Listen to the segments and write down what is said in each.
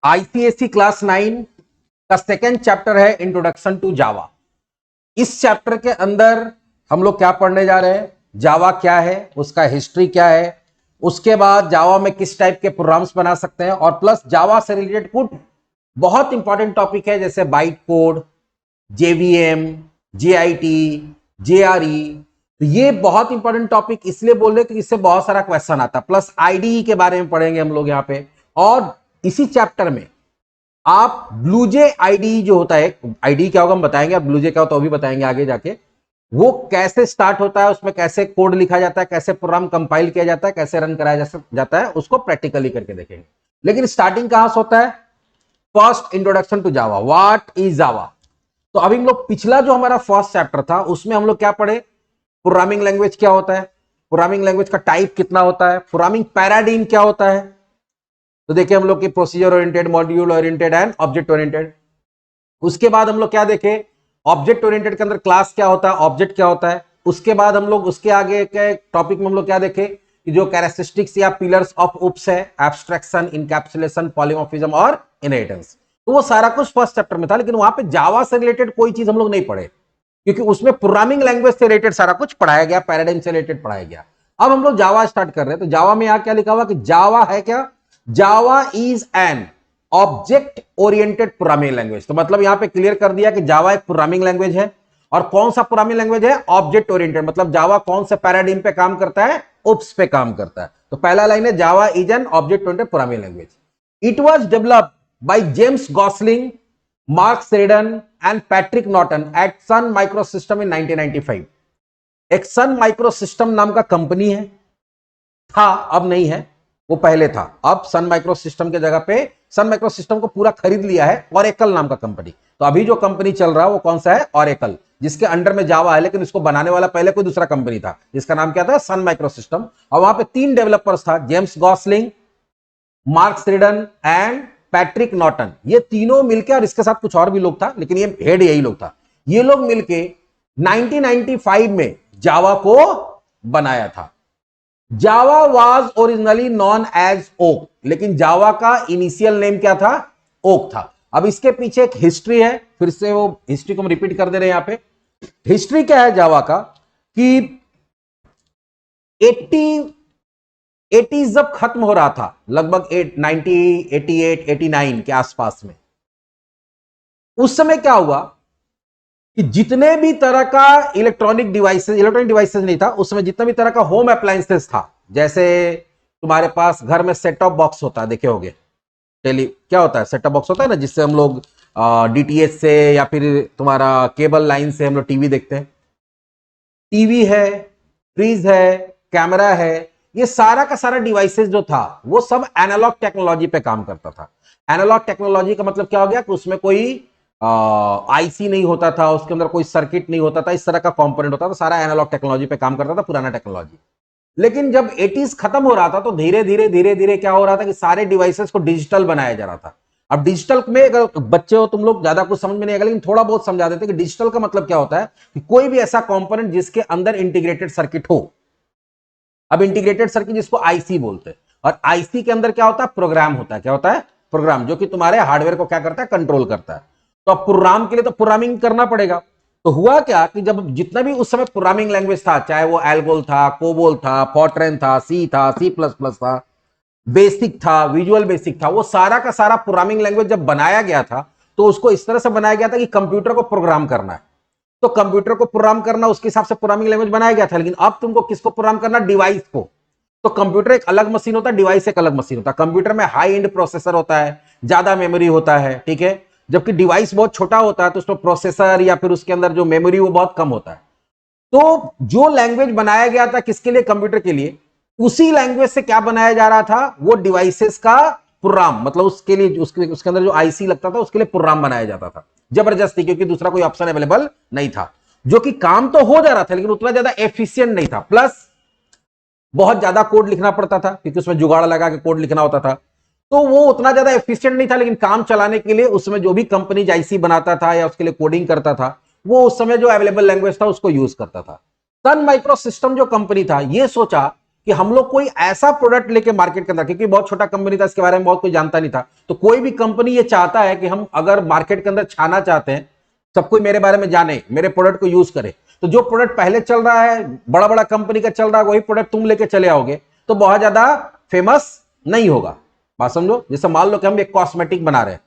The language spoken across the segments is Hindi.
आईसीएससी क्लास 9 का सेकेंड चैप्टर है इंट्रोडक्शन टू जावा। इस चैप्टर के अंदर हम लोग क्या पढ़ने जा रहे हैं, जावा क्या है, उसका हिस्ट्री क्या है, उसके बाद जावा में किस टाइप के प्रोग्राम्स बना सकते हैं, और प्लस जावा से रिलेटेड कुछ बहुत इंपॉर्टेंट टॉपिक है जैसे byte code, JVM, JIT, JRE. तो ये बहुत इंपॉर्टेंट टॉपिक इसलिए बोल रहे कि इससे बहुत सारा क्वेश्चन आता है। प्लस आईडीई के बारे में पढ़ेंगे हम लोग यहाँ पे। और इसी चैप्टर में आप ब्लूजे आईडी जो होता है, आईडी क्या होगा हम बताएंगे, अब ब्लूजे क्या होता है वो भी बताएंगे आगे जाके। वो कैसे स्टार्ट होता है, उसमें कैसे कोड लिखा जाता है, कैसे प्रोग्राम कंपाइल किया जाता है, कैसे रन कराया जाता है, उसको प्रैक्टिकली करके देखेंगे। लेकिन स्टार्टिंग कहां से होता है, first introduction to Java, what is Java. तो अभी हम लोग पिछला जो हमारा फर्स्ट चैप्टर था उसमें हम लोग क्या पढ़े, प्रोग्रामिंग लैंग्वेज क्या होता है, प्रोग्रामिंग लैंग्वेज का टाइप कितना होता है, प्रोग्रामिंग पैराडाइम क्या होता है। तो देखिए हम लोग की procedure oriented, module oriented and object oriented. उसके बाद हम लोग क्या देखे, ऑब्जेक्ट ओरिएंटेड के अंदर क्लास क्या होता है, ऑब्जेक्ट क्या होता है। उसके बाद हम लोग उसके आगे के टॉपिक में हम लोग क्या देखे कि जो कैरेक्टरिस्टिक्स या पिलर्स ऑफ उप्स है, एब्स्ट्रैक्शन, इनकैप्सुलेशन, पॉलीमॉर्फिज्म और इनहेरिटेंस। तो वो सारा कुछ फर्स्ट चैप्टर में था, लेकिन वहां पे जावा से रिलेटेड कोई चीज हम लोग नहीं पढ़े क्योंकि उसमें प्रोग्रामिंग लैंग्वेज से रिलेटेड सारा कुछ पढ़ाया गया, पैराडाइम से रिलेटेड पढ़ाया गया। अब हम लोग जावा स्टार्ट कर रहे हैं। तो जावा में यहां क्या लिखा हुआ कि जावा है क्या, जावा is an object oriented programming language. तो मतलब यहां पे क्लियर कर दिया कि जावा एक प्रोग्रामिंग लैंग्वेज है। और कौन सा प्रोग्रामिंग लैंग्वेज है, ऑब्जेक्ट ओरिएंटेड। मतलब जावा कौन से पैराडाइम पे काम करता है, उप्स पे काम करता है। तो पहला लाइन है Java is an object oriented programming language. It was developed by James Gosling, Mark Sheridan and Patrick Naughton at Sun Microsystem in 1995। एक सन माइक्रोसिस्टम नाम का कंपनी है, था, अब नहीं है, वो पहले था। अब सन माइक्रोसिस्टम के जगह पे सन माइक्रोसिस्टम को पूरा खरीद लिया है ऑरेकल नाम का कंपनी। तो अभी जो कंपनी चल रहा है वो कौन सा है, ऑरेकल, जिसके अंडर में जावा है, लेकिन इसको बनाने वाला पहले कोई दूसरा कंपनी था जिसका नाम क्या था, सन माइक्रोसिस्टम। और वहां पे 3 डेवलपर्स था, James Gosling, Mark Sheridan and Patrick Norton. ये तीनों मिलकर, और इसके साथ कुछ और भी लोग था लेकिन ये हेड यही लोग था, ये लोग मिलके 1995 में जावा को बनाया था। Java was originally known as Oak, लेकिन जावा का इनिशियल नेम क्या था, ओक था। अब इसके पीछे एक हिस्ट्री है, फिर से वो हिस्ट्री को हम रिपीट कर दे रहे हैं यहां पे। हिस्ट्री क्या है जावा का कि 80 जब खत्म हो रहा था, लगभग 88 89 के आसपास में, उस समय क्या हुआ कि जितने भी तरह का इलेक्ट्रॉनिक डिवाइसेस नहीं था उस समय, जितना भी तरह का होम अप्लायंसेस था, जैसे तुम्हारे पास घर में सेट टॉप बॉक्स होता है, देखे होगे, क्या होता है, सेट टॉप बॉक्स होता है ना, जिससे हम लोग डीटीएच से या फिर तुम्हारा केबल लाइन से हम लोग टीवी देखते हैं। टीवी है, फ्रिज है, कैमरा है, ये सारा का सारा डिवाइसेस जो था वो सब एनालॉग टेक्नोलॉजी पे काम करता था। एनालॉग टेक्नोलॉजी का मतलब क्या हो गया कि उसमें कोई आईसी नहीं होता था, उसके अंदर कोई सर्किट नहीं होता था, इस तरह का कंपोनेंट होता था, सारा एनालॉग टेक्नोलॉजी पे काम करता था, पुराना टेक्नोलॉजी। लेकिन जब 80s खत्म हो रहा था तो धीरे धीरे क्या हो रहा था कि सारे डिवाइसेस को डिजिटल बनाया जा रहा था। अब डिजिटल में, अगर बच्चे हो तुम लोग, ज्यादा कुछ समझ में नहीं आएगा लेकिन थोड़ा बहुत समझा देते कि डिजिटल का मतलब क्या होता है कि कोई भी ऐसा कंपोनेंट जिसके अंदर इंटीग्रेटेड सर्किट हो। अब इंटीग्रेटेड सर्किट जिसको आईसी बोलते हैं, और आईसी के अंदर क्या होता है, प्रोग्राम होता है। क्या होता है, प्रोग्राम, जो कि तुम्हारे हार्डवेयर को क्या करता है, कंट्रोल करता है। तो अब प्रोग्राम के लिए तो प्रोग्रामिंग करना पड़ेगा। तो हुआ क्या कि जब जितना भी उस समय प्रोग्रामिंग लैंग्वेज था, चाहे वो एल्गोल था, कोबोल था, फॉर्ट्रैन था, सी था, सी प्लस प्लस था, बेसिक था, विजुअल बेसिक था, वो सारा का सारा प्रोग्रामिंग लैंग्वेज जब बनाया गया था तो उसको इस तरह से बनाया गया था कि कंप्यूटर को प्रोग्राम करना है। तो कंप्यूटर को प्रोग्राम करना, उसके हिसाब से प्रोग्रामिंग लैंग्वेज बनाया गया था। लेकिन अब तुमको किसको प्रोग्राम करना, डिवाइस को। तो कंप्यूटर एक अलग मशीन होता है, डिवाइस एक अलग मशीन होता है। कंप्यूटर में हाई एंड प्रोसेसर होता है, ज्यादा मेमोरी होता है, ठीक है, जबकि डिवाइस बहुत छोटा होता है तो उसमें प्रोसेसर या फिर उसके अंदर जो मेमोरी वो बहुत कम होता है। तो जो लैंग्वेज बनाया गया था किसके लिए, कंप्यूटर के लिए, उसी लैंग्वेज से क्या बनाया जा रहा था, वो डिवाइसेस का प्रोग्राम, मतलब उसके लिए उसके अंदर जो आईसी लगता था उसके लिए प्रोग्राम बनाया जाता था जबरदस्ती, क्योंकि दूसरा कोई ऑप्शन अवेलेबल नहीं था। जो कि काम तो हो जा रहा था लेकिन उतना ज्यादा एफिशिएंट नहीं था, प्लस बहुत ज्यादा कोड लिखना पड़ता था क्योंकि उसमें जुगाड़ लगा के कोड लिखना होता था। तो वो उतना ज्यादा एफिशिएंट नहीं था, लेकिन काम चलाने के लिए उसमें जो भी कंपनी आईसी बनाता था या उसके लिए कोडिंग करता था, वो उस समय जो अवेलेबल लैंग्वेज था उसको यूज करता था। सन माइक्रो सिस्टम जो कंपनी था, ये सोचा कि हम लोग कोई ऐसा प्रोडक्ट लेके मार्केट के अंदर, क्योंकि बहुत छोटा कंपनी था, इसके बारे में बहुत कोई जानता नहीं था, तो कोई भी कंपनी ये चाहता है कि हम अगर मार्केट के अंदर छाना चाहते हैं, सब कोई मेरे बारे में जाने, मेरे प्रोडक्ट को यूज करे, तो जो प्रोडक्ट पहले चल रहा है, बड़ा बड़ा कंपनी का चल रहा है, वही प्रोडक्ट तुम लेके चले आओगे तो बहुत ज्यादा फेमस नहीं होगा। बात समझो, जैसे मान लो कि हम एक कॉस्मेटिक बना रहे हैं,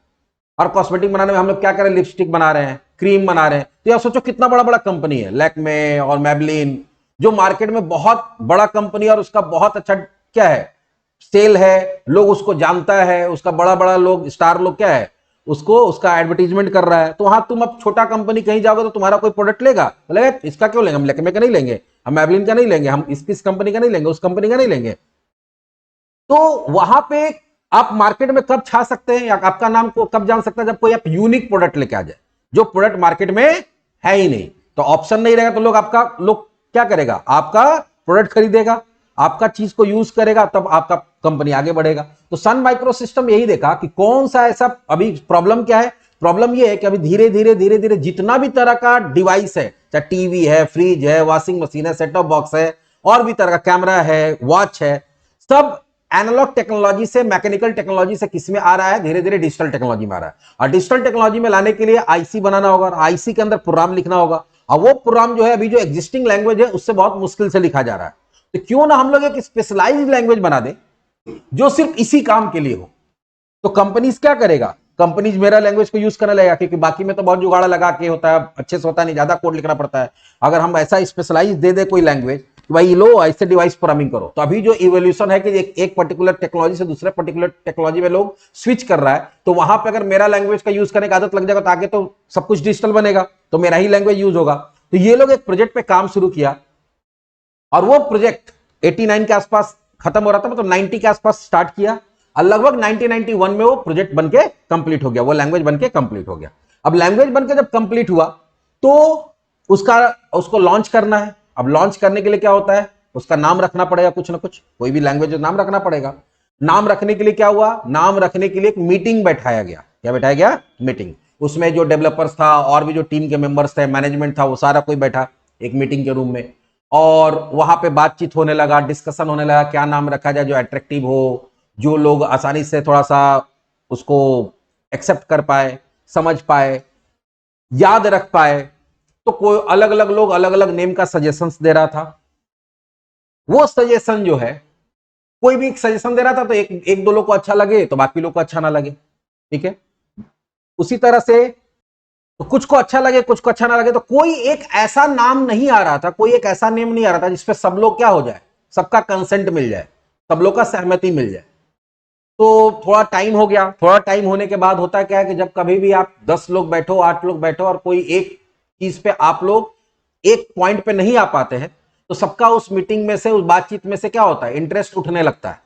और कॉस्मेटिक बनाने में हम लोग क्या करें, लिपस्टिक बना रहे हैं, क्रीम बना रहे हैं, तो यार सोचो कितना बड़ा बड़ा कंपनी है, लैक्मे और मैबलिन, जो मार्केट में बहुत बड़ा कंपनी और उसका बहुत अच्छा क्या है, सेल है, लोग उसको जानता है, उसका बड़ा बड़ा लोग स्टार लोग क्या है, उसको उसका एडवर्टीजमेंट कर रहा है। तो वहां तुम अब छोटा कंपनी कहीं जाओगे तो तुम्हारा कोई प्रोडक्ट लेगा, बोलेगा इसका क्यों लेंगे, हम लैक्मे का नहीं लेंगे, हम मैबलिन का नहीं लेंगे, हम इस कंपनी का नहीं लेंगे, उस कंपनी का नहीं लेंगे। तो वहां पे आप मार्केट में कब छा सकते हैं या आपका नाम को कब जान सकता है, जब कोई आप यूनिक प्रोडक्ट लेके आ जाए, जो प्रोडक्ट मार्केट में है ही नहीं। तो ऑप्शन नहीं रहेगा तो लोग क्या करेगा, आपका प्रोडक्ट खरीदेगा, आपका चीज को यूज करेगा, तब आपका कंपनी आगे बढ़ेगा। तो सन माइक्रो सिस्टम यही देखा कि कौन सा ऐसा, अभी प्रॉब्लम क्या है, प्रॉब्लम ये है कि अभी धीरे धीरे धीरे धीरे जितना भी तरह का डिवाइस है, चाहे टीवी है, फ्रिज है, वॉशिंग मशीन है, सेट टॉप बॉक्स है, और भी तरह का कैमरा है, वॉच है, सब एनालॉग टेक्नोलॉजी से मैकेनिकल टेक्नोलॉजी से किस में आ रहा है, धीरे धीरे डिजिटल टेक्नोलॉजी में आ रहा है। और डिजिटल टेक्नोलॉजी में लाने के लिए आईसी बनाना होगा, और आईसी के अंदर प्रोग्राम लिखना होगा, और वो प्रोग्राम जो है अभी जो एग्जिस्टिंग लैंग्वेज है उससे बहुत मुश्किल से लिखा जा रहा है। तो क्यों ना हम लोग एक स्पेशलाइज्ड लैंग्वेज बना दें जो सिर्फ इसी काम के लिए हो। तो कंपनीज क्या करेगा, कंपनीज मेरा लैंग्वेज को यूज करने लगेगा, क्योंकि बाकी में तो बहुत जुगाड़ा लगा के होता है, अच्छे से होता नहीं, ज्यादा कोड लिखना पड़ता है। अगर हम ऐसा स्पेशलाइज दे दे कोई लैंग्वेज, भाई लो ऐसे डिवाइस प्रोग्रामिंग करो, तो अभी जो इवोल्यूशन है कि एक पर्टिकुलर टेक्नोलॉजी से दूसरे पर्टिकुलर टेक्नोलॉजी में लोग स्विच कर रहा है, तो वहां पे अगर मेरा लैंग्वेज का यूज करने की आदत लग जाएगा तो आगे तो सब कुछ डिजिटल बनेगा, तो मेरा ही लैंग्वेज यूज होगा। तो ये लोग एक प्रोजेक्ट पे काम शुरू किया, और वो प्रोजेक्ट 89 के आसपास खत्म हो रहा था, मतलब 90 के आसपास स्टार्ट किया, और लगभग 1991 में वो प्रोजेक्ट बनके कंप्लीट हो गया, वो लैंग्वेज बनके कंप्लीट हो गया। अब लैंग्वेज बनके जब कंप्लीट हुआ तो उसको लॉन्च करना है। अब लॉन्च करने के लिए क्या होता है, उसका नाम रखना पड़ेगा, कुछ ना कुछ, कोई भी लैंग्वेज नाम रखना पड़ेगा। नाम रखने के लिए क्या हुआ, नाम रखने के लिए एक मीटिंग बैठाया गया। क्या बैठाया गया, मीटिंग। उसमें जो डेवलपर्स था और भी जो टीम के मेंबर्स थे, मैनेजमेंट था, वो सारा कोई बैठा एक मीटिंग के रूम में, और वहां पे बातचीत होने लगा, डिस्कशन होने लगा, क्या नाम रखा जाए जो अट्रैक्टिव हो, जो लोग आसानी से थोड़ा सा उसको एक्सेप्ट कर पाए, समझ पाए, याद रख पाए। तो कोई अलग अलग लोग अलग अलग नेम का सजेशंस दे रहा था। वो सजेशन जो है, कोई भी एक सजेशन दे रहा था, तो एक दो लोग को अच्छा लगे तो बाकी लोग को अच्छा ना लगे, ठीक है। उसी तरह से तो कुछ को अच्छा लगे, कुछ को अच्छा ना लगे, तो कोई एक ऐसा नाम नहीं आ रहा था, कोई एक ऐसा नेम नहीं आ रहा था जिसपे सब लोग क्या हो जाए, सबका कंसेंट मिल जाए, सब लोग का सहमति मिल जाए। तो थोड़ा टाइम हो गया। थोड़ा टाइम होने के बाद होता क्या है कि जब कभी भी आप 10 लोग बैठो, 8 लोग बैठो, और कोई एक चीज पे आप लोग एक पॉइंट पे नहीं आ पाते हैं, तो सबका उस मीटिंग में से, उस बातचीत में से क्या होता है, इंटरेस्ट उठने लगता है।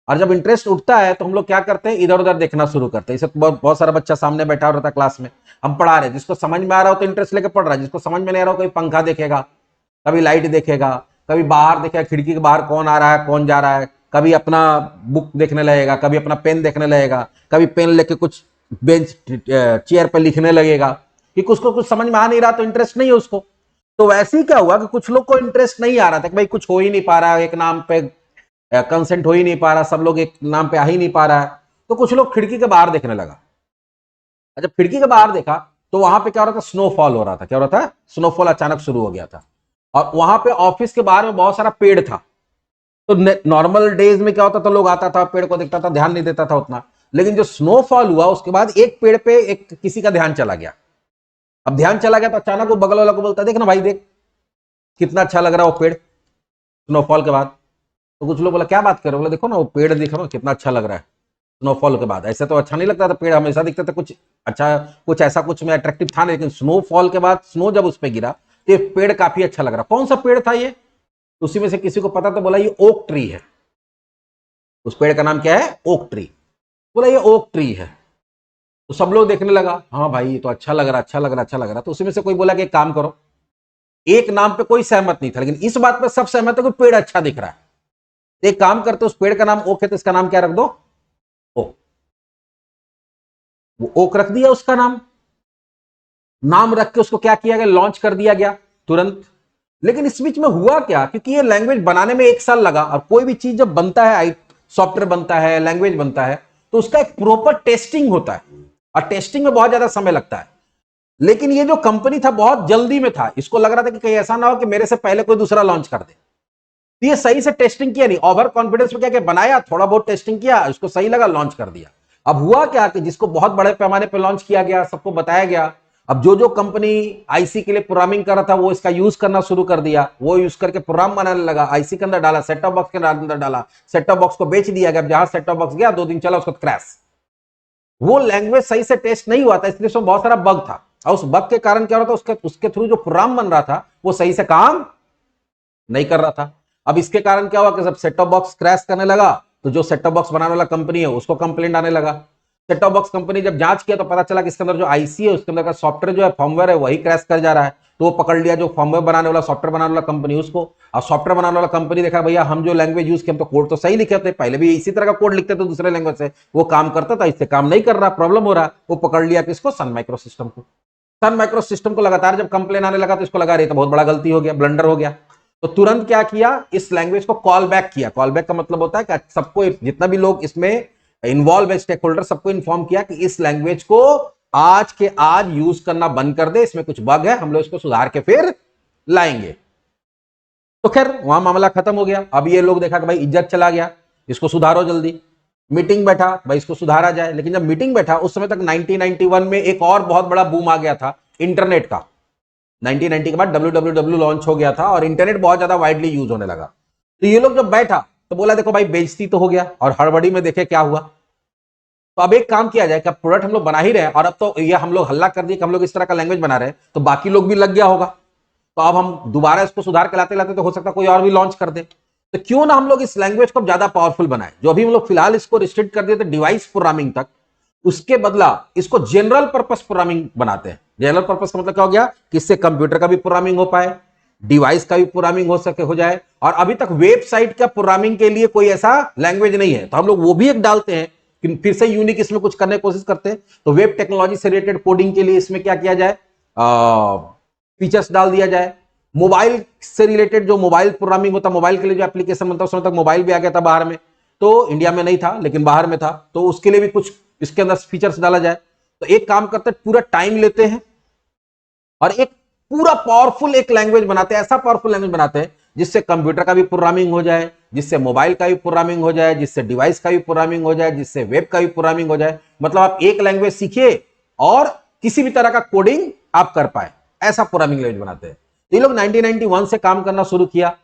और जब इंटरेस्ट उठता है तो हम लोग क्या करते हैं, इधर उधर देखना शुरू करते हैं। इसे बहुत सारा बच्चा सामने बैठा रहता है क्लास में, हम पढ़ा रहे हैं, जिसको समझ में आ रहा हो तो इंटरेस्ट लेके पढ़ रहा है, जिसको समझ में नहीं आ रहा हो कोई पंखा देखेगा, कभी लाइट देखेगा, कभी बाहर देखेगा, खिड़की के बाहर कौन आ रहा है, कौन जा रहा है, कभी अपना बुक देखने लगेगा, कभी अपना पेन देखने लगेगा, कभी पेन लेके कुछ बेंच चेयर पर लिखने लगेगा, कि उसको कुछ समझ में आ नहीं रहा तो इंटरेस्ट नहीं है उसको। तो वैसे ही क्या हुआ कि कुछ लोग को इंटरेस्ट नहीं आ रहा था कि भाई कुछ हो ही नहीं पा रहा है, एक नाम पे कंसेंट हो ही नहीं पा रहा, सब लोग एक नाम पे आ ही नहीं पा रहा है। तो कुछ लोग खिड़की के बाहर देखने लगा। जब खिड़की के बाहर देखा तो वहां पे क्या हो रहा था, स्नोफॉल हो रहा था। क्या हो रहा था, स्नोफॉल अचानक शुरू हो गया था। और वहां पे ऑफिस के बाहर में बहुत सारा पेड़ था। तो नॉर्मल डेज में क्या होता था, लोग आता था, पेड़ को देखता था, ध्यान नहीं देता था उतना। लेकिन जो स्नोफॉल हुआ उसके बाद एक पेड़ पे एक किसी का ध्यान चला गया। अब ध्यान चला गया तो अचानक वो बगल वाला को बोलता, देख ना भाई, देख कितना अच्छा लग रहा है वो पेड़ स्नोफॉल के बाद। तो कुछ लोग बोला, क्या बात कर रहे हो, बोला देखो ना वो पेड़ दिख रहा है कितना अच्छा लग रहा है स्नोफॉल के बाद। ऐसे तो अच्छा नहीं लगता था, पेड़ हमेशा दिखते थे कुछ अच्छा, कुछ ऐसा कुछ में अट्रैक्टिव था नहीं, लेकिन स्नोफॉल के बाद स्नो जब उस पर गिरा तो ये पेड़ काफी अच्छा लग रहा। कौन सा पेड़ था ये, उसी में से किसी को पता तो बोला ये ओक ट्री है। उस पेड़ का नाम क्या है, ओक ट्री। बोला ये ओक ट्री है। तो सब लोग देखने लगा, हाँ भाई ये तो अच्छा लग रहा, अच्छा लग रहा, अच्छा लग रहा। तो उसी में से कोई बोला कि एक काम करो, एक नाम पे कोई सहमत नहीं था, लेकिन इस बात पे सब सहमत है कि पेड़ अच्छा दिख रहा है। एक काम करते, उस पेड़ का नाम ओक है तो इसका नाम क्या रख दो, ओक। वो ओक रख दिया उसका नाम। नाम रख के उसको क्या किया गया, लॉन्च कर दिया गया तुरंत। लेकिन इस बीच में हुआ क्या, क्योंकि ये लैंग्वेज बनाने में 1 साल लगा, और कोई भी चीज जब बनता है, सॉफ्टवेयर बनता है, लैंग्वेज बनता है, तो उसका एक प्रॉपर टेस्टिंग होता है, और टेस्टिंग में बहुत ज्यादा समय लगता है। लेकिन ये जो कंपनी था बहुत जल्दी में था, इसको लग रहा था कि कहीं ऐसा ना हो कि मेरे से पहले कोई दूसरा लॉन्च कर दे, तो ये सही से टेस्टिंग किया नहीं, ओवर कॉन्फिडेंस में क्या बनाया, थोड़ा बहुत टेस्टिंग किया, उसको सही लगा, लॉन्च कर दिया। अब हुआ क्या कि जिसको बहुत बड़े पैमाने पर लॉन्च किया गया, सबको बताया गया, अब जो जो कंपनी आईसी के लिए प्रोग्रामिंग कर रहा था वो इसका यूज करना शुरू कर दिया, वो यूज करके प्रोग्राम बनाने लगा, आईसी के अंदर डाला, सेट टॉप बॉक्स के अंदर डाला, सेट टॉप बॉक्स को बेच दिया गया। जहां सेट टॉप बॉक्स गया 2 दिन चला, उसको क्रैश। वो लैंग्वेज सही से टेस्ट नहीं हुआ था, इसलिए उसमें बहुत सारा बग था, और उस बग के कारण क्या हो रहा था, उसके थ्रू जो प्रोग्राम बन रहा था वो सही से काम नहीं कर रहा था। अब इसके कारण क्या हुआ कि जब सेट टॉप बॉक्स क्रैश करने लगा, तो जो सेट टॉप बॉक्स बनाने वाला कंपनी है उसको कंप्लेंट आने लगा। सेट टॉप बॉक्स कंपनी जब जांच किया तो पता चला कि इसके अंदर जो आईसी है, उसके अंदर का सॉफ्टवेयर जो है, फर्मवेयर है, वही क्रैश कर जा रहा है। तो वो पकड़ लिया जो फर्मवेयर बनाने वाला, सॉफ्टवेयर बनाने वाला कंपनी उसको, और सॉफ्टवेयर बनाने वाला कंपनी देखा भैया हम जो लैंग्वेज यूज किए, हम तो कोड तो सही लिखे थे, पहले भी इसी तरह का कोड लिखते थे दूसरे लैंग्वेज से, वो काम करता था, इससे काम नहीं कर रहा, प्रॉब्लम हो रहा। वो पकड़ लिया किसको, सन माइक्रो सिस्टम को। सन माइक्रो सिस्टम को लगातार जब कंप्लेन आने लगा तो इसको लगा रही तो बहुत बड़ा गलती हो गया, ब्लंडर हो गया। तो तुरंत क्या किया, इस लैंग्वेज को कॉल बैक किया। कॉल बैक का मतलब होता है कि सबको, जितना भी लोग इसमें इन्वॉल्व है, स्टेक होल्डर, सबको इन्फॉर्म किया कि इस लैंग्वेज को आज के आज यूज करना बंद कर दे, इसमें कुछ बग है, हम लोग इसको सुधार के फिर लाएंगे। तो खैर वहां मामला खत्म हो गया। अब ये लोग देखा कि भाई इज्जत चला गया, इसको सुधारो जल्दी। मीटिंग बैठा, भाई इसको सुधारा जाए। लेकिन जब मीटिंग बैठा उस समय तक 1991 में एक और बहुत बड़ा बूम आ गया था इंटरनेट का। 1990 के बाद www लॉन्च हो गया था और इंटरनेट बहुत ज्यादा वाइडली यूज होने लगा। तो ये लोग जब बैठा तो बोला देखो भाई बेइज्जती तो हो गया, और हड़बड़ी में देखे क्या हुआ। तो अब एक काम किया जाए कि प्रोडक्ट हम लोग बना ही रहे, और अब तो ये हम लोग हल्ला कर दिए कि हम लोग इस तरह का लैंग्वेज बना रहे हैं, तो बाकी लोग भी लग गया होगा। तो अब हम दोबारा इसको सुधार के लाते लाते तो हो सकता है कोई और भी लॉन्च कर दे। तो क्यों ना हम लोग इस लैंग्वेज को ज्यादा पावरफुल बनाए। जो अभी हम लोग फिलहाल इसको रिस्ट्रिक्ट कर दिए थे डिवाइस प्रोग्रामिंग तक, उसके बदला इसको जनरल पर्पस प्रोग्रामिंग बनाते हैं। जनरल पर्पस का मतलब क्या हो गया कि इससे कंप्यूटर का भी प्रोग्रामिंग हो पाए, डिवाइस का भी प्रोग्रामिंग हो जाए। और अभी तक वेबसाइट का प्रोग्रामिंग के लिए कोई ऐसा लैंग्वेज नहीं है, तो हम लोग वो भी एक डालते हैं कि फिर से यूनिक इसमें कुछ करने की कोशिश करते हैं। तो वेब टेक्नोलॉजी से रिलेटेड कोडिंग के लिए इसमें क्या किया जाए, फीचर्स डाल दिया जाए। मोबाइल से रिलेटेड जो मोबाइल प्रोग्रामिंग होता, मोबाइल के लिए जो एप्लीकेशन बनता है, उस समय तक मोबाइल भी आ गया था बाहर में, तो इंडिया में नहीं था लेकिन बाहर में था, तो उसके लिए भी कुछ इसके अंदर फीचर्स डाला जाए। तो एक काम करते हैं, पूरा टाइम लेते हैं और एक पूरा पावरफुल एक लैंग्वेज बनाते हैं, ऐसा पावरफुल लैंग्वेज बनाते हैं जिससे कंप्यूटर का भी प्रोग्रामिंग हो जाए, जिससे मोबाइल का भी प्रोग्रामिंग हो जाए, जिससे डिवाइस का भी प्रोग्रामिंग हो जाए, जिससे वेब का भी प्रोग्रामिंग हो जाए। मतलब आप एक लैंग्वेज सीखिए और किसी भी तरह का कोडिंग आप कर पाए, ऐसा प्रोग्रामिंग लैंग्वेज बनाते हैं। ये लोग 1991 से काम करना शुरू किया,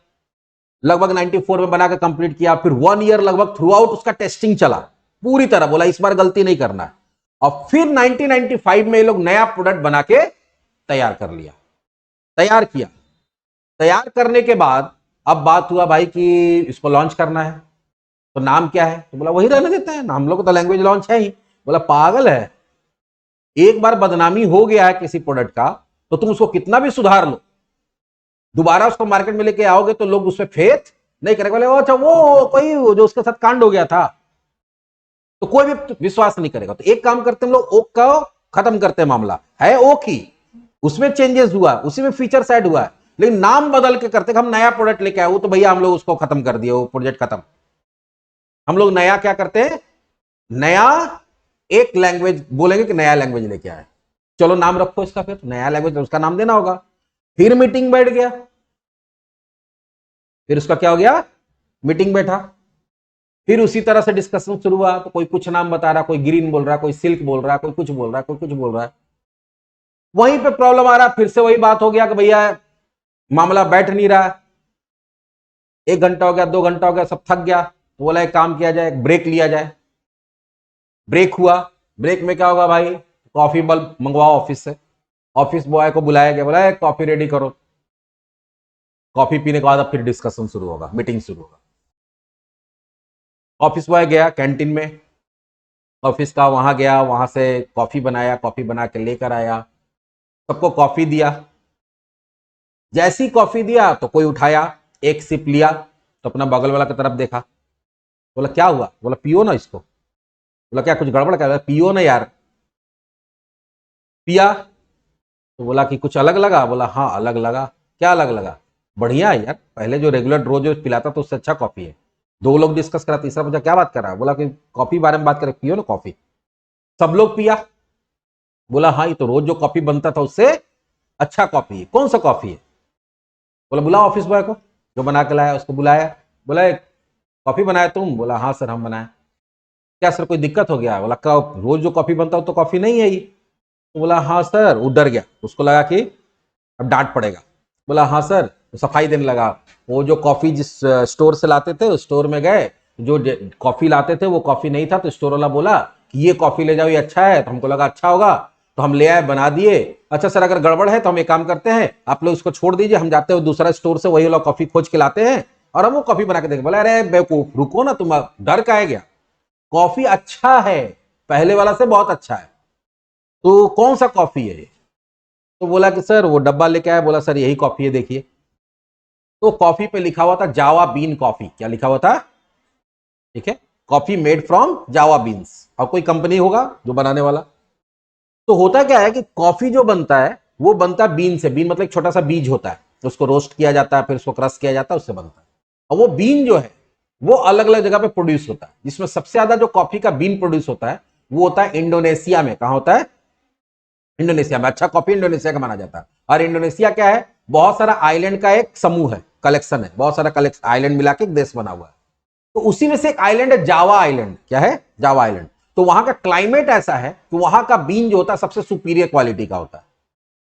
लगभग 94 में बनाकर कंप्लीट किया। फिर 1 ईयर लगभग थ्रू आउट उसका टेस्टिंग चला पूरी तरह, बोला इस बार गलती नहीं करना है। और फिर 1995 में ये लोग नया प्रोडक्ट बना के तैयार कर लिया, तैयार किया। तैयार करने के बाद अब बात हुआ भाई कि इसको लॉन्च करना है, तो नाम क्या है, तो बोला वही रहने देते हैं, हम लोग को तो लैंग्वेज लॉन्च है ही। बोला पागल है, एक बार बदनामी हो गया है किसी प्रोडक्ट का, तो तुम उसको कितना भी सुधार लो, दोबारा उसको मार्केट में लेके आओगे तो लोग उसमें फेथ नहीं करेंगे। बोले अच्छा वो कोई जो उसके साथ कांड हो गया था, तो कोई भी विश्वास नहीं करेगा। तो एक काम करते हैं हम लोग, ओक का खत्म करते हैं, मामला है ओक ही, उसमें चेंजेस हुआ, उसी में फीचर्स ऐड हुआ है, लेकिन नाम बदल के करते हम नया प्रोडक्ट लेके आए, वो तो भैया हम लोग उसको खत्म कर दिए, वो प्रोजेक्ट खत्म। हम लोग नया क्या करते हैं, नया एक लैंग्वेज बोलेंगे कि नया लैंग्वेज लेके आए, चलो नाम रखो इसका, फिर नया लैंग्वेज उसका नाम देना होगा। फिर मीटिंग बैठ गया, फिर उसका क्या हो गया, मीटिंग बैठा, फिर उसी तरह से डिस्कशन शुरू हुआ। तो कोई कुछ नाम बता रहा, कोई ग्रीन बोल रहा, कोई सिल्क बोल रहा, कोई कुछ बोल रहा, कोई कुछ बोल रहा है। वहीं पे प्रॉब्लम आ रहा, फिर से वही बात हो गया कि भैया मामला बैठ नहीं रहा, 1 घंटा हो गया, 2 घंटा हो गया, सब थक गया। तो बोला एक काम किया जाए, ब्रेक लिया जाए। ब्रेक हुआ, ब्रेक में क्या होगा भाई, कॉफी बल्ब मंगवाओ ऑफिस से। ऑफिस बॉय को बुलाया गया, बोला कॉफी रेडी करो। कॉफी पीने के बाद अब फिर डिस्कशन शुरू होगा, मीटिंग शुरू होगा। ऑफिस बॉय गया कैंटीन में, ऑफिस का वहां गया, वहां से कॉफी बनाया, कॉफी बना के लेकर आया, सबको कॉफी दिया। जैसी कॉफी दिया तो कोई उठाया, एक सिप लिया, तो अपना बगल वाला की तरफ देखा, बोला क्या हुआ, बोला पियो ना इसको। बोला क्या कुछ गड़बड़ कर, पियो ना यार। पिया तो बोला कि कुछ अलग लगा, बोला हाँ अलग लगा। क्या अलग लगा, बढ़िया है यार, पहले जो रेगुलर रोज जो पिलाता तो उससे अच्छा कॉफी है। दो लोग डिस्कस करा, तीसरा पूछा क्या बात कर रहा है, बोला कि कॉफी बारे में बात करें, पियो ना कॉफी। सब लोग पिया। बोला हाँ ये तो रोज जो कॉफी बनता था उससे अच्छा कॉफी है। कौन सा कॉफी है? बोला बुलाओ ऑफिस बॉय को जो बना के लाया, उसको बुलाया। बोला कॉफी बनाया तुम? बोला हाँ सर हम बनाए। क्या सर कोई दिक्कत हो गया? बोला रोज जो कॉफी बनता हो तो कॉफी नहीं है ये। तो बोला हाँ सर। वो डर गया, उसको लगा कि अब डांट पड़ेगा। बोला हाँ सर। तो सफाई देने लगा। वो जो कॉफी जिस स्टोर से लाते थे उस स्टोर में गए, जो कॉफी लाते थे वो कॉफी नहीं था, तो स्टोर वाला बोला कि ये कॉफी ले जाओ ये अच्छा है। तो हमको लगा अच्छा होगा तो हम ले आए, बना दिए। अच्छा सर अगर गड़बड़ है तो हम एक काम करते हैं, आप लोग इसको छोड़ दीजिए, हम जाते हैं दूसरा स्टोर से वही वाला कॉफी खोज के लाते हैं और हम वो कॉफी बना के देंगे। बोला अरे बेवकूफ रुको ना, तुम डर का है गया, कॉफी अच्छा है, पहले वाला से बहुत अच्छा है। तो कौन सा कॉफी है ये? तो बोला कि सर वो डब्बा लेके आया। बोला सर यही कॉफी है देखिए। तो कॉफी पे लिखा हुआ था जावा बीन कॉफी। क्या लिखा हुआ था? ठीक है, coffee made from Java beans. और कोई कंपनी होगा जो बनाने वाला। तो होता क्या है कि कॉफी जो बनता है वो बनता है बीन से। बीन मतलब एक छोटा सा बीज होता है, तो उसको रोस्ट किया जाता है, फिर उसको क्रश किया जाता है, उससे बनता है। और वो बीन जो है वो अलग अलग जगह पे प्रोड्यूस होता है। जिसमें सबसे ज्यादा जो कॉफी का बीन प्रोड्यूस होता है वो होता है इंडोनेशिया में। कहां होता है? इंडोनेशिया में। अच्छा कॉफी इंडोनेशिया का माना जाता है। और इंडोनेशिया क्या है? बहुत सारा आइलैंड का एक समूह है, कलेक्शन है, बहुत सारा आइलैंड मिला के एक देश बना हुआ है। तो उसी में से एक आइलैंड है जावा आइलैंड। क्या है? Java island. तो वहां का क्लाइमेट ऐसा है कि वहां का बीन जो होता है सबसे सुपीरियर क्वालिटी का होता है।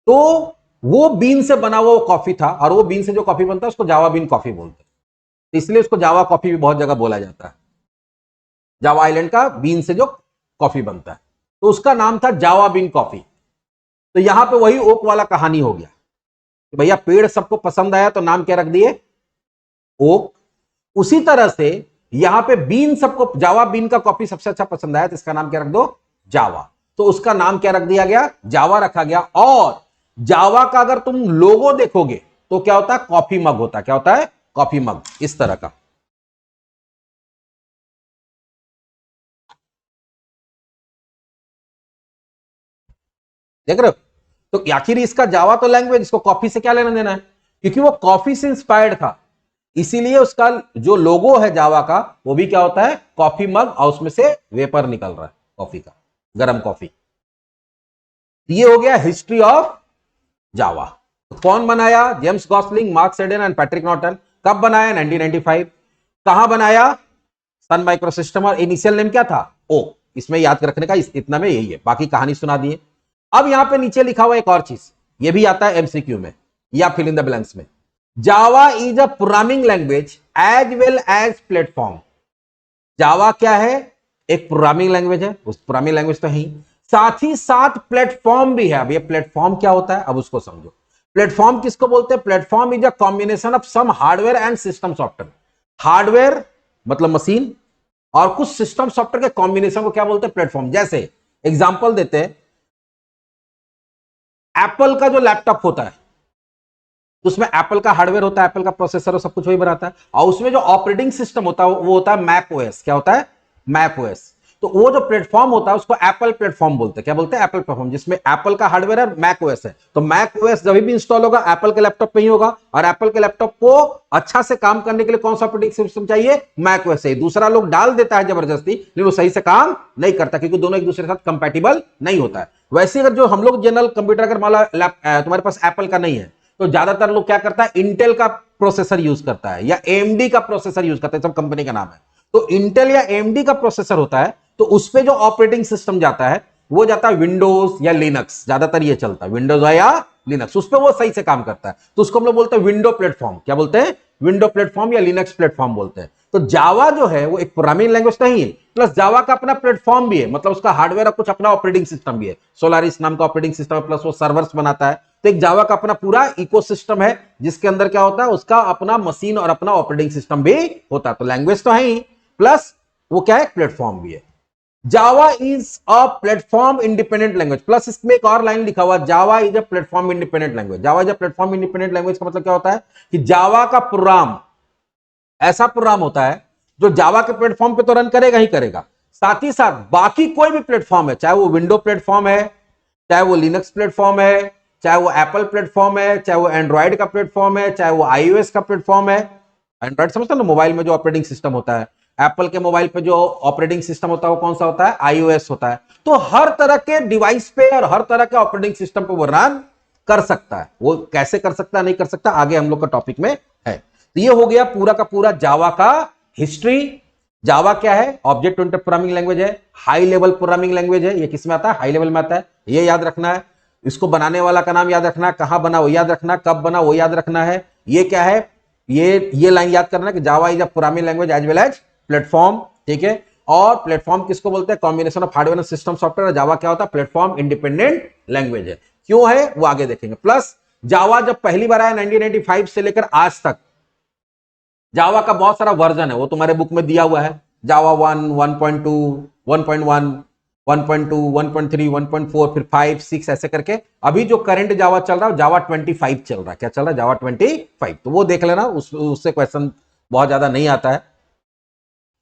तो वो बीन से बना हुआ वो कॉफी था, और वो बीन से जो कॉफी बनता है उसको जावा बीन कॉफी बोलते हैं। तो इसलिए उसको जावा कॉफी भी बहुत जगह बोला जाता है। जावा आइलैंड का बीन से जो कॉफी बनता है, तो उसका नाम था जावा बीन कॉफी। तो यहां पे वही ओक वाला कहानी हो गया कि भैया पेड़ सबको पसंद आया तो नाम क्या रख दिए? ओक। उसी तरह से यहां पे बीन सबको, जावा बीन का कॉफी सबसे अच्छा पसंद आया तो इसका नाम क्या रख दो? जावा। तो उसका नाम क्या रख दिया गया? जावा रखा गया। और जावा का अगर तुम लोगो देखोगे तो क्या होता है? कॉफी मग होता है। क्या होता है? कॉफी मग इस तरह का। देख रहे हो? तो आखिर इसका जावा तो लैंग्वेज, इसको कॉफी से क्या लेना देना है? क्योंकि वो कॉफी से इंस्पायर्ड था, इसीलिए उसका जो लोगो है जावा का वो भी क्या होता है? कॉफी मग, और उसमें से वेपर निकल रहा है कॉफी का, गरम कॉफी। ये हो गया हिस्ट्री ऑफ जावा। तो कौन बनाया? James Gosling, mark sedan and Patrick Norton. कब बनाया? 1995। कहां बनाया? Sun micro system. और इनिशियल नेम क्या था? ओ। इसमें याद रखने का इतना में यही है, बाकी कहानी सुना दिए। अब यहां पे नीचे लिखा हुआ एक और चीज, ये भी आता है एमसीक्यू में या फिल इन द ब्लैंक्स में। Java is a programming language as well as platform. Java क्या है? एक प्रोग्रामिंग लैंग्वेज है, उस प्रोग्रामिंग लैंग्वेज तो है, साथ ही साथ प्लेटफॉर्म भी है। अब ये प्लेटफॉर्म क्या होता है अब उसको समझो। प्लेटफॉर्म किसको बोलते हैं? Platform is a combination of some hardware and system software. Hardware मतलब मशीन, और कुछ सिस्टम सॉफ्टवेयर के कॉम्बिनेशन को क्या बोलते हैं? प्लेटफॉर्म। जैसे एग्जांपल देते हैं, एप्पल का जो लैपटॉप होता है उसमें एप्पल का हार्डवेयर होता है, एप्पल का प्रोसेसर और सब कुछ वही बनाता है, और उसमें जो ऑपरेटिंग सिस्टम होता है वो होता है मैक ओएस। क्या होता है? Mac OS. तो वो जो प्लेटफॉर्म होता है उसको एप्पल प्लेटफॉर्म बोलते हैं। क्या बोलते हैं? एप्पल प्लेटफॉर्म, जिसमें एप्पल का हार्डवेयर है, मैक ओएस है। तो मैक ओएस जब भी इंस्टॉल होगा एप्पल के लैपटॉप पे ही होगा, और एप्पल के लैपटॉप को अच्छा से काम करने के लिए कौन सा ऑपरेटिंग सिस्टम चाहिए? मैक ओएस है। दूसरा लोग डाल देता है जबरदस्ती, लेकिन वो सही से काम नहीं करता, क्योंकि दोनों एक दूसरे के साथ कंपैटिबल नहीं होता है। वैसे अगर जो हम लोग जनरल कंप्यूटर अगर मान लो तुम्हारे पास एप्पल का नहीं है, तो ज्यादातर लोग क्या करता है? इंटेल का प्रोसेसर यूज करता है या एएमडी का प्रोसेसर यूज करता है, सब कंपनी का नाम है। तो इंटेल या एएमडी का प्रोसेसर होता है, तो उसपे जो ऑपरेटिंग सिस्टम जाता है वो जाता है विंडोज या लिनक्स। ज्यादातर ये चलता है विंडोज या लिनक्स, उस पर वो सही से काम करता है, तो उसको हम लोग बोलते हैं विंडो प्लेटफॉर्म। क्या बोलते हैं? विंडो प्लेटफॉर्म या लिनक्स प्लेटफॉर्म बोलते हैं। तो जावा जो है वो एक प्रोग्रामिंग लैंग्वेज नहीं है, प्लस जावा का अपना प्लेटफॉर्म भी है, मतलब उसका हार्डवेयर और कुछ अपना ऑपरेटिंग सिस्टम भी है। सोलारिस नाम का ऑपरेटिंग सिस्टम है, प्लस वो सर्वर्स बनाता है। तो एक जावा का अपना पूरा इकोसिस्टम है, जिसके अंदर क्या होता है? उसका अपना मशीन और अपना ऑपरेटिंग सिस्टम भी होता है। तो लैंग्वेज तो है ही, प्लस वो क्या है? प्लेटफॉर्म भी है। Java is a platform independent language. Plus इसमें एक और लाइन लिखा हुआ, जावा is a platform independent language. Java is a platform independent language का मतलब क्या होता है? कि जावा का प्रोग्राम ऐसा प्रोग्राम होता है जो जावा के प्लेटफॉर्म पे तो रन करेगा ही करेगा, साथ ही साथ बाकी कोई भी प्लेटफॉर्म है, चाहे वो विंडो प्लेटफॉर्म है, चाहे वो लिनक्स प्लेटफॉर्म है, चाहे वो एप्पल प्लेटफॉर्म है, चाहे वो एंड्रॉइड का प्लेटफॉर्म है, चाहे वो iOS का प्लेटफॉर्म है। एंड्रॉइड समझते हो ना, मोबाइल में जो ऑपरेटिंग सिस्टम होता है। एप्पल के मोबाइल पे जो ऑपरेटिंग सिस्टम होता है वो कौन सा होता है? iOS होता है। तो हर तरह के डिवाइस पे और हर तरह के ऑपरेटिंग सिस्टम पे वो रन कर सकता है। वो कैसे कर सकता है, नहीं कर सकता, आगे हम लोग का टॉपिक में है। तो ये हो गया पूरा का पूरा जावा का हिस्ट्री। जावा क्या है? ऑब्जेक्ट ओरिएंटेड प्रोग्रामिंग लैंग्वेज है, हाई लेवल प्रोग्रामिंग लैंग्वेज है। ये किस में आता है? हाई लेवल में आता है। ये याद रखना है। इसको बनाने वाला का नाम याद रखना है, कहां बना वो याद रखना, कब बना वो याद रखना है। ये क्या है? ये लाइन याद करना कि Java is a programming language as well as platform. ठीक है। और प्लेटफॉर्म किसको बोलते हैं? Combination of hardware and system software. Java क्या होता है? प्लेटफॉर्म इंडिपेंडेंट लैंग्वेज है। क्यों है वो आगे देखेंगे। प्लस जावा जब पहली बार आया 1985 से लेकर आज तक, जावा का बहुत सारा वर्जन है, वो तुम्हारे बुक में दिया हुआ है। जावा 1, 1.2, 1.1, 1.2, 1.3, 1.4, फिर 5, 6 ऐसे करके अभी जो करंट जावा चल रहा है जावा 25 चल रहा है। क्या चल रहा है? जावा 25। तो वो देख लेना, उससे क्वेश्चन बहुत ज्यादा नहीं आता है।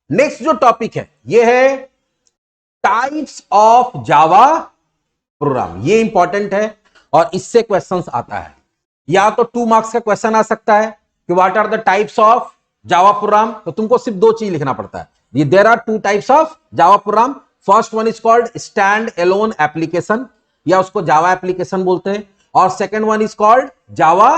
नेक्स्ट जो टॉपिक है ये है टाइप्स ऑफ जावा प्रोग्राम। ये इंपॉर्टेंट है और इससे क्वेश्चंस आता है। या तो 2 मार्क्स का क्वेश्चन आ सकता है कि what are the types of Java program. तो तुमको सिर्फ 2 चीज लिखना पड़ता है। There are 2 types of Java program. First one is called stand Elon application, या उसको जावा एप्लीकेशन बोलते हैं। और second one is called Java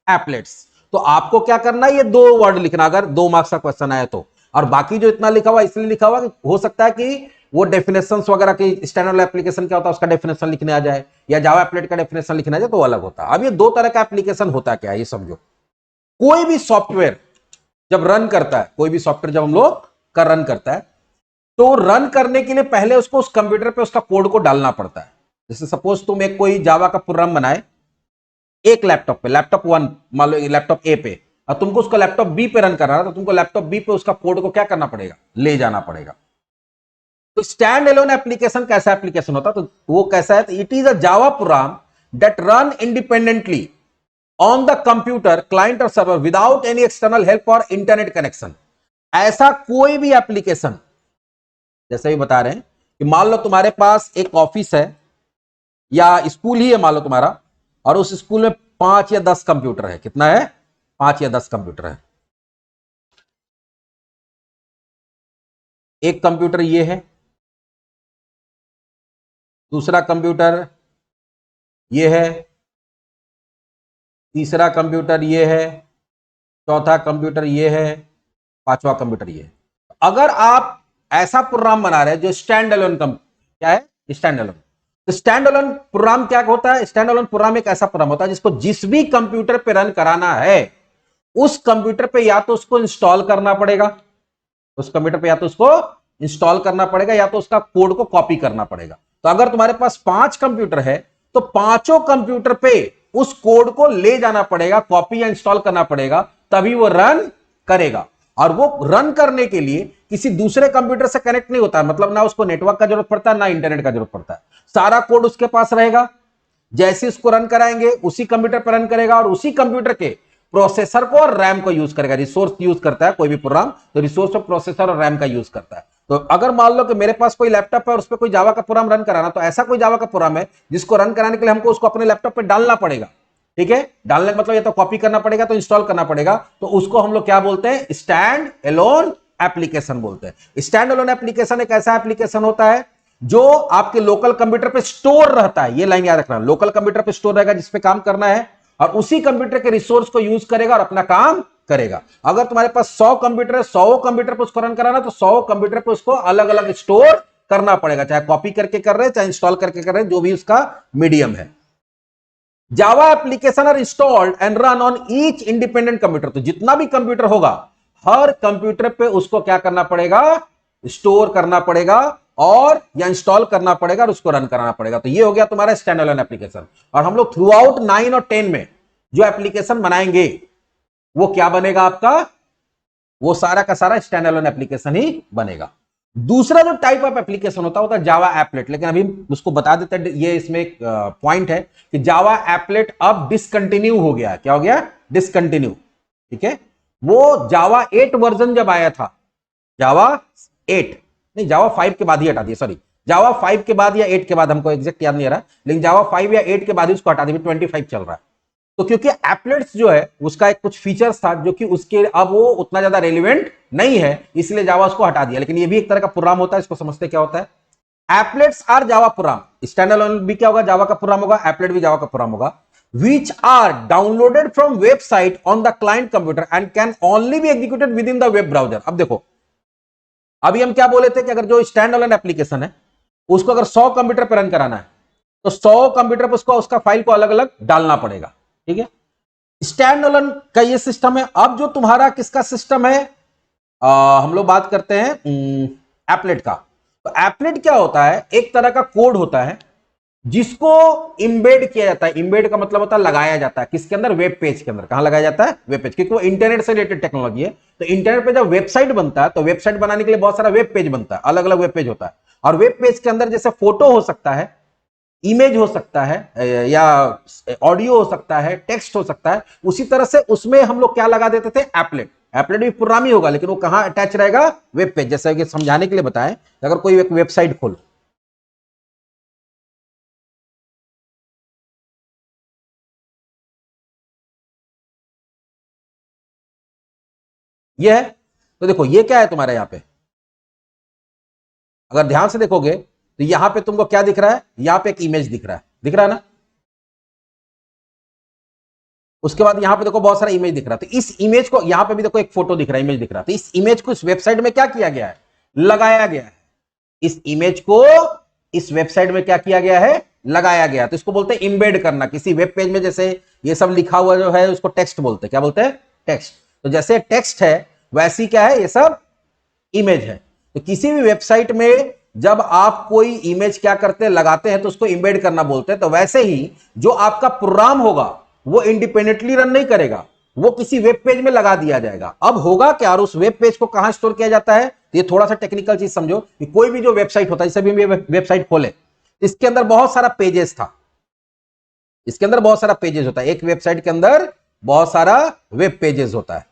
applets. तो आपको क्या करना है? ये 2 वर्ड लिखना अगर 2 मार्क्स का क्वेश्चन आया तो। और बाकी जो इतना लिखा हुआ इसलिए लिखा हुआ कि हो सकता है कि वो डेफिनेशंस वगैरह की स्टैंडर्ड एप्लीकेशन क्या होता है उसका डेफिनेशन लिखने आ जाए, या जावा एप्लेट का डेफिनेशन लिखने आ जाए, तो अलग होता है। अब ये 2 तरह का एप्लीकेशन होता है क्या, ये समझो। कोई भी सॉफ्टवेयर जब रन करता है, कोई भी सॉफ्टवेयर जब हम लोग का रन करता है, तो रन करने के लिए पहले उसको उस कंप्यूटर पे उसका कोड को डालना पड़ता है। जैसे सपोज तुम एक कोई जावा का प्रोग्राम बनाए एक लैपटॉप पे, लैपटॉप 1 मान लो, लैपटॉप ए पे, और तुमको उसको लैपटॉप बी पे रन करना है, तो तुमको लैपटॉप बी पे उसका कोड को क्या करना पड़ेगा? ले जाना पड़ेगा। तो स्टैंड एलोन एप्लीकेशन कैसा एप्लीकेशन होता है? तो वो कैसा है? It is a Java program that run independently on the computer, client और server without any external help और इंटरनेट कनेक्शन। ऐसा कोई भी एप्लीकेशन, जैसे भी बता रहे हैं कि मान लो तुम्हारे पास एक ऑफिस है या स्कूल ही है मान लो तुम्हारा, और उस स्कूल में 5 या 10 कंप्यूटर है। कितना है? 5 या 10 कंप्यूटर है। एक कंप्यूटर ये है, दूसरा कंप्यूटर ये है, तीसरा कंप्यूटर ये है, चौथा कंप्यूटर ये है, पांचवा कंप्यूटर ये है। अगर आप ऐसा प्रोग्राम बना रहे हैं जो स्टैंड अलोन क्या है? Stand alone. तो स्टैंड अलोन प्रोग्राम क्या होता है? स्टैंड अलोन प्रोग्राम एक ऐसा प्रोग्राम होता है जिसको जिस भी कंप्यूटर पे रन कराना है उस कंप्यूटर पे या तो उसको इंस्टॉल करना पड़ेगा, उस कंप्यूटर पे या तो उसको इंस्टॉल करना पड़ेगा, या तो उसका कोड को कॉपी करना पड़ेगा। तो अगर तुम्हारे पास 5 कंप्यूटर है तो पांचों कंप्यूटर पे उस कोड को ले जाना पड़ेगा, कॉपी या इंस्टॉल करना पड़ेगा, तभी वो रन करेगा। और वो रन करने के लिए किसी दूसरे कंप्यूटर से कनेक्ट नहीं होता है, मतलब ना उसको नेटवर्क का जरूरत पड़ता है ना इंटरनेट का जरूरत पड़ता है। सारा कोड उसके पास रहेगा, जैसे उसको रन कराएंगे उसी कंप्यूटर पर रन करेगा, और उसी कंप्यूटर के प्रोसेसर को और रैम को यूज करेगा। रिसोर्स यूज करता है कोई भी प्रोग्राम, तो रिसोर्स और प्रोसेसर और रैम का यूज करता है। तो अगर मान लो कि मेरे पास कोई लैपटॉप है और उस पर कोई जावा का प्रोग्राम रन कराना, तो ऐसा कोई जावा का प्रोग्राम है जिसको रन कराने के लिए हमको उसको अपने लैपटॉप पे डालना पड़ेगा। ठीक है, डालने का मतलब ये तो कॉपी करना पड़ेगा, तो इंस्टॉल करना पड़ेगा। तो उसको हम लोग क्या बोलते हैं? स्टैंड एलोन एप्लीकेशन बोलते हैं। स्टैंड एलोन एप्लीकेशन एक ऐसा एप्लीकेशन होता है जो आपके लोकल कंप्यूटर पे स्टोर रहता है। ये लाइन याद रखना, लोकल कंप्यूटर पे स्टोर रहेगा जिसपे काम करना है, और उसी कंप्यूटर के रिसोर्स को यूज करेगा और अपना काम करेगा। अगर तुम्हारे पास 100 कंप्यूटर है, 100 कंप्यूटर पर उसको रन कराना, तो 100 कंप्यूटर पर उसको अलग अलग स्टोर करना पड़ेगा, चाहे कॉपी करके कर रहे हैं चाहे इंस्टॉल करके कर रहे हैं, जो भी उसका मीडियम है। Java application are installed and run on each independent computer. तो जितना भी कंप्यूटर होगा हर कंप्यूटर पे उसको क्या करना पड़ेगा? स्टोर करना पड़ेगा और या इंस्टॉल करना पड़ेगा और उसको रन कराना पड़ेगा। तो ये हो गया तुम्हारा स्टैंड अलोन एप्लीकेशन। और हम लोग थ्रू आउट 9 और 10 में जो एप्लीकेशन बनाएंगे वो क्या बनेगा आपका? वो सारा का सारा स्टैंड अलोन एप्लीकेशन ही बनेगा। दूसरा जो टाइप ऑफ एप्लीकेशन होता है जावा एप्लेट, लेकिन अभी उसको बता देते हैं। ये इसमें एक पॉइंट है कि जावा एप्लेट अब डिसकंटिन्यू हो गया। क्या हो गया? डिसकंटिन्यू। ठीक है, वो जावा 8 वर्जन जब आया था, जावा 8 नहीं, जावा 5 के बाद ही हटा दिया, सॉरी, जावा 5 के बाद या 8 के बाद, हमको एग्जैक्ट याद नहीं आ रहा, लेकिन जावा 5 या 8 के बाद ही उसको हटा दी, 25 चल रहा है। तो क्योंकि एप्लेट्स जो है उसका एक कुछ फीचर्स था जो कि उसके अब वो उतना ज्यादा रेलिवेंट नहीं है, इसलिए जावा उसको हटा दिया। लेकिन ये भी एक तरह का प्रोग्राम होता है, इसको समझते क्या होता है। Applets are Java program, standalone भी क्या होगा, जावा का प्रोग्राम होगा, एप्लेट भी जावा का प्रोग्राम होगा, which are downloaded from website on the client computer and can only be executed within the web browser। अब देखो, अभी हम क्या बोले थे कि अगर जो स्टैंड अलोन एप्लीकेशन है उसको अगर 100 कंप्यूटर पर रन कराना है तो 100 कंप्यूटर पर उसको उसका फाइल को अलग अलग डालना पड़ेगा, ठीक है। स्टैंड अलोन का ये सिस्टम है। अब जो तुम्हारा किसका सिस्टम है, हम लोग बात करते हैं एप्लेट का। तो एप्लेट क्या होता है, एक तरह का कोड होता है जिसको इंबेड किया जाता है। इंबेड का मतलब होता है लगाया जाता है, किसके अंदर, वेब पेज के अंदर। कहां लगाया जाता है, वेब पेज, क्योंकि वो इंटरनेट से रिलेटेड टेक्नोलॉजी है। तो इंटरनेट पे जब वेबसाइट बनता है तो वेबसाइट बनाने के लिए बहुत सारा वेब पेज बनता है, अलग अलग वेब पेज होता है। और वेब पेज के अंदर जैसे फोटो हो सकता है, इमेज हो सकता है, या ऑडियो हो सकता है, टेक्स्ट हो सकता है, उसी तरह से उसमें हम लोग क्या लगा देते थे, एप्लेट। एप्लेट भी प्रोग्राम ही होगा, लेकिन वो कहां अटैच रहेगा, वेब पेज। जैसे कि समझाने के लिए बताएं, अगर कोई एक वेबसाइट खोलो, ये है, तो देखो ये क्या है तुम्हारे यहां पे, अगर ध्यान से देखोगे तो यहां पे तुमको क्या दिख रहा है, यहां पे एक इमेज दिख रहा है, दिख रहा है ना। उसके बाद यहां पे देखो बहुत सारा इमेज दिख रहा है। तो इस इमेज को, यहां पे भी देखो एक फोटो दिख रहा है, इमेज दिख रहा है। तो इस इमेज को इस वेबसाइट में क्या किया गया है, लगाया गया है। इस इमेज को इस वेबसाइट में क्या किया गया है, लगाया गया। तो इसको बोलते हैं इंबेड करना किसी वेब पेज में। जैसे ये सब लिखा हुआ जो है उसको टेक्स्ट बोलते हैं, क्या बोलते हैं, टेक्स्ट। तो जैसे टेक्स्ट है वैसी क्या है, ये सब इमेज है। तो किसी भी वेबसाइट में जब आप कोई इमेज क्या करते हैं, लगाते हैं, तो उसको इंबेड करना बोलते हैं। तो वैसे ही जो आपका प्रोग्राम होगा वो इंडिपेंडेंटली रन नहीं करेगा, वो किसी वेब पेज में लगा दिया जाएगा। अब होगा क्या, और उस वेब पेज को कहां स्टोर किया जाता है, तो ये थोड़ा सा टेक्निकल चीज समझो कि कोई भी जो वेबसाइट होता है, जैसे भी वेबसाइट खोले, इसके अंदर बहुत सारा पेजेस था, इसके अंदर बहुत सारा पेजेस होता है। एक वेबसाइट के अंदर बहुत सारा वेब पेजेस होता है।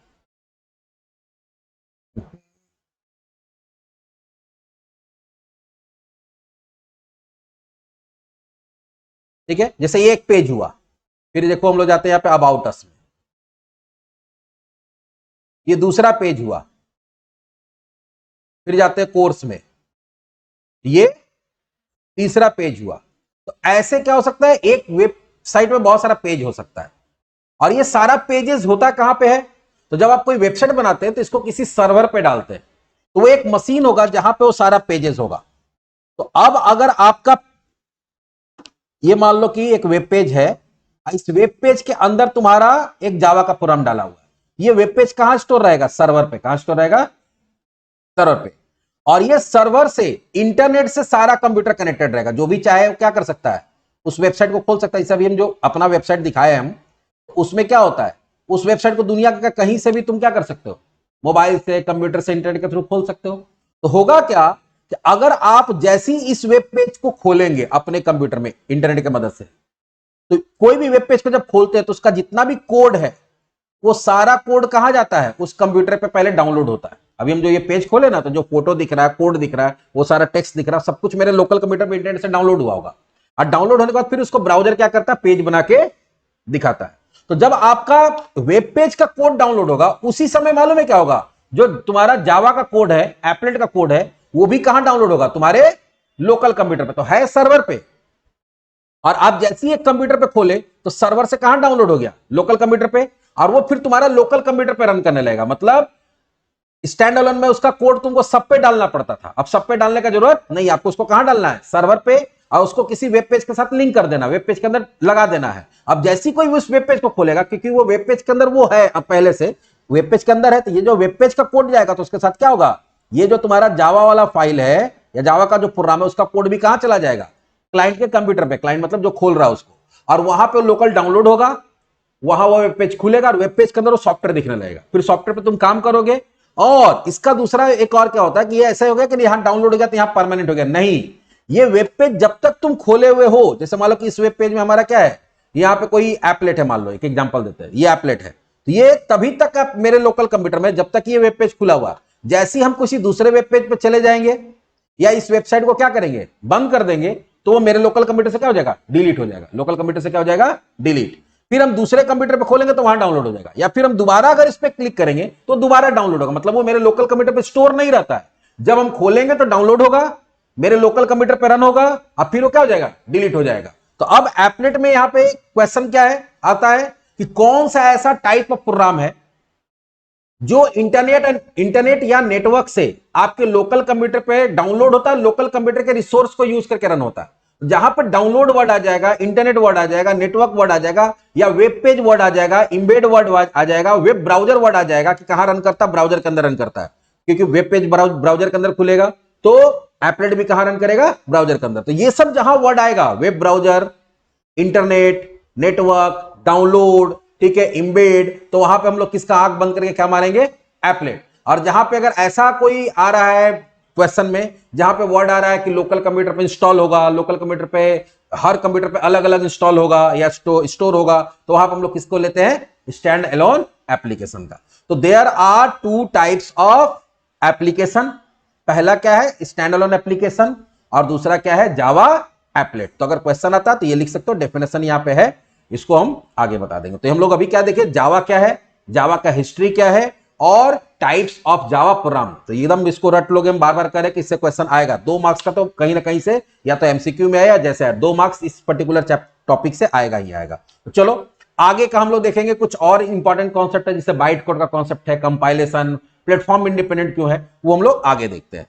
ठीक है, जैसे ये एक पेज हुआ, फिर देखो हम लोग जाते हैं यहां पे अबाउट अस में, ये दूसरा पेज हुआ, फिर जाते हैं कोर्स में, ये तीसरा पेज हुआ। तो ऐसे क्या हो सकता है, एक वेबसाइट में बहुत सारा पेज हो सकता है। और ये सारा पेजेस होता कहां पे है, तो जब आप कोई वेबसाइट बनाते हैं तो इसको किसी सर्वर पे डालते हैं, तो वो एक मशीन होगा जहां पे वो सारा पेजेस होगा। तो अब अगर आपका, ये मान लो कि एक वेब पेज है, इस वेब पेज के अंदर तुम्हारा एक जावा का प्रोग्राम डाला हुआ है। ये वेब पेज कहां स्टोर रहेगा, सर्वर पे। कहां स्टोर रहेगा, सर्वर पे। और ये सर्वर से, इंटरनेट से सारा कंप्यूटर कनेक्टेड रहेगा। जो भी चाहे वो क्या कर सकता है, उस वेबसाइट को खोल सकता है। जैसे अभी हम जो अपना वेबसाइट दिखाए हम, उसमें क्या होता है, उस वेबसाइट को दुनिया का कहीं से भी तुम क्या कर सकते हो, मोबाइल से, कंप्यूटर से, इंटरनेट के थ्रू खोल सकते हो। तो होगा क्या कि अगर आप जैसी इस वेब पेज को खोलेंगे अपने कंप्यूटर में इंटरनेट की मदद से, तो कोई भी वेब पेज को जब खोलते हैं तो उसका जितना भी कोड है वो सारा कोड कहां जाता है, उस कंप्यूटर पे पहले डाउनलोड होता है। अभी हम जो ये पेज खोले ना, तो जो फोटो दिख रहा है, कोड दिख रहा है, वो सारा टेक्स्ट दिख रहा है, सब कुछ मेरे लोकल कंप्यूटर पे इंटरनेट से डाउनलोड हुआ होगा। और डाउनलोड होने के बाद फिर उसको ब्राउजर क्या करता है, पेज बना के दिखाता है। तो जब आपका वेब पेज का कोड डाउनलोड होगा, उसी समय मालूम है क्या होगा, जो तुम्हारा जावा का कोड है, एप्लेट का कोड है, वो भी कहां डाउनलोड होगा, तुम्हारे लोकल कंप्यूटर पे। तो है सर्वर पे, और आप जैसे ही एक कंप्यूटर पे खोले तो सर्वर से कहां डाउनलोड हो गया, लोकल कंप्यूटर पे। और वो फिर तुम्हारा लोकल कंप्यूटर पे रन करने लगेगा। मतलब स्टैंड अलोन में उसका कोड तुमको सब पे डालना पड़ता था, अब सब पे डालने का जरूरत नहीं, आपको उसको कहां डालना है, सर्वर पे। और उसको किसी वेब पेज के साथ लिंक कर देना, वेब पेज के अंदर लगा देना है। अब जैसी कोई उस वेब पेज को खोलेगा, क्योंकि वो वेब पेज के अंदर वो है, अब पहले से वेब पेज के अंदर है, तो ये जो वेब पेज का कोड जाएगा तो उसके साथ क्या होगा, ये जो तुम्हारा जावा वाला फाइल है या जावा का जो प्रोग्राम है उसका कोड भी कहां चला जाएगा, क्लाइंट के कंप्यूटर पे। क्लाइंट मतलब जो खोल रहा है उसको, और वहां पे लोकल डाउनलोड होगा, वहां वो वेब पेज खुलेगा और वेब पेज के अंदर वो सॉफ्टवेयर दिखने लगेगा। फिर सॉफ्टवेयर पे तुम काम करोगे। और इसका दूसरा एक और क्या होता है कि ये ऐसा हो गया कि यहां डाउनलोड हो गया तो यहां परमानेंट हो गया, नहीं। ये वेब पेज जब तक तुम खोले हुए हो, जैसे मान लो कि इस वेब पेज में हमारा क्या है, यहां पे कोई एप्लेट है, मान लो एक एग्जांपल देते हैं, ये एप्लेट है, तो ये तभी तक आप मेरे लोकल कंप्यूटर में, जब तक ये वेब पेज खुला हुआ। जैसे ही हम किसी दूसरे वेब पेज पे चले जाएंगे, या इस वेबसाइट को क्या करेंगे, बंद कर देंगे, तो वो मेरे लोकल कंप्यूटर से क्या हो जाएगा, डिलीट हो जाएगा। लोकल कंप्यूटर से क्या हो जाएगा, डिलीट। फिर हम दूसरे कंप्यूटर पे खोलेंगे तो वहां डाउनलोड हो जाएगा, या फिर हम दोबारा अगर इस पे क्लिक करेंगे तो दोबारा डाउनलोड होगा। मतलब वो मेरे लोकल कंप्यूटर पे स्टोर नहीं रहता है, जब हम खोलेंगे तो डाउनलोड होगा, मेरे लोकल कंप्यूटर पे रन होगा, अब फिर वो क्या हो जाएगा, डिलीट हो जाएगा। तो अब एप्लेट में यहां पे क्वेश्चन क्या है, आता है कि कौन सा ऐसा टाइप ऑफ प्रोग्राम है जो इंटरनेट या नेटवर्क से आपके लोकल कंप्यूटर पे डाउनलोड होता है, लोकल कंप्यूटर के रिसोर्स को यूज करके रन होता है। जहां पर डाउनलोड वर्ड आ जाएगा, इंटरनेट वर्ड आ जाएगा, नेटवर्क वर्ड आ जाएगा, या वेब पेज वर्ड आ जाएगा, इम्बेड वर्ड आ जाएगा, वेब ब्राउजर वर्ड आ जाएगा कि कहां रन करता है, ब्राउजर के अंदर रन करता है, क्योंकि वेब पेज ब्राउजर के अंदर खुलेगा तो एप्लेट भी कहां रन करेगा, ब्राउजर के अंदर। तो ये सब जहां वर्ड आएगा, web browser, internet, network, download, ठीक है, इम्बेड, तो वहां पे हम लोग किसका आंख बंद करके क्या मारेंगे, एप्लेट। और जहां पे अगर ऐसा कोई आ रहा है क्वेश्चन में, जहां पे वर्ड आ रहा है कि लोकल कंप्यूटर पे इंस्टॉल होगा, लोकल कंप्यूटर पे हर कंप्यूटर पे अलग अलग इंस्टॉल होगा या स्टोर होगा, तो वहां पे हम लोग किसको लेते हैं, स्टैंड अलोन एप्लीकेशन का। तो there are two types of application. पहला क्या है, स्टैंड अलोन एप्लीकेशन, और दूसरा क्या है, जावा एप्लेट। तो अगर क्वेश्चन आता है तो ये लिख सकते हो, डेफिनेशन यहां पे है, इसको हम आगे बता देंगे। तो हम लोग अभी क्या देखें, जावा क्या है, जावा का हिस्ट्री क्या है, और टाइप्स ऑफ जावा प्रोग्राम। तो एकदम इसको रट लोगे, हम बार बार करें कि इससे क्वेश्चन आएगा 2 मार्क्स का, तो कहीं ना कहीं से या तो एमसीक्यू में आया, जैसे है 2 मार्क्स इस पर्टिकुलर टॉपिक से आएगा ही आएगा। तो चलो आगे का हम लोग देखेंगे कुछ और इंपॉर्टेंट कॉन्सेप्ट है, जैसे बाइट कोड का कॉन्सेप्ट है, कंपाइलेशन, प्लेटफॉर्म इंडिपेंडेंट क्यों है, वो हम लोग आगे देखते हैं।